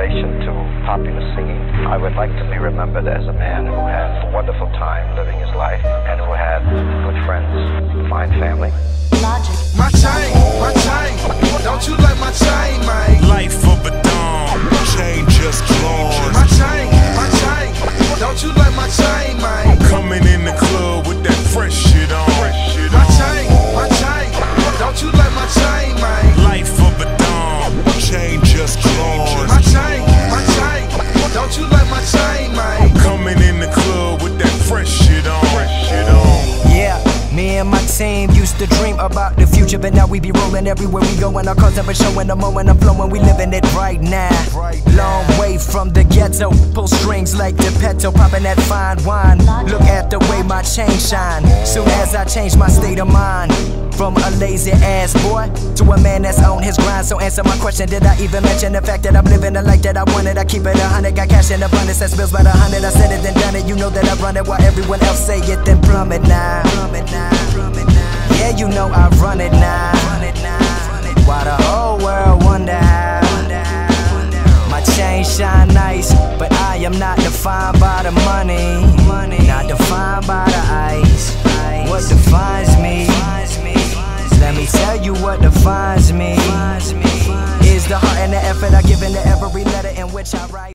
elevation to popular singing. I would like to be remembered as a man who had a wonderful time living his life and who had good friends, fine family. Logic. My chain, don't you like my chain, man? Life of a dawn, chain just claws. My chain, don't you like my chain, man? Coming in the club with that fresh shit on. My chain, don't you like my chain, man? Life of a dawn, chain just claws. My chain, don't you like my chain, man? Coming in the club with that fresh shit on. Yeah, me and my team used to dream about the future, but now we be rolling everywhere we go, and our cars never showing the moment I'm flowing. We living it right now. Long way from the ghetto, pull strings like the peto, popping that fine wine. Look at the way my chain shine. Soon as I change my state of mind, from a lazy ass boy to a man that's on his grind. So answer my question, did I even mention the fact that I'm living the life that I wanted? I keep it 100, got cash in abundance, that spills by the 100. I said it then done it, you know that I run it while everyone else say it, then plummet now. Yeah, you know I run it now. While the whole world wonder how my chain shine nice, but I am not defined by the money, not defined by the ice. What defines me? Let me tell you what defines me is the heart and the effort I give into every letter in which I write.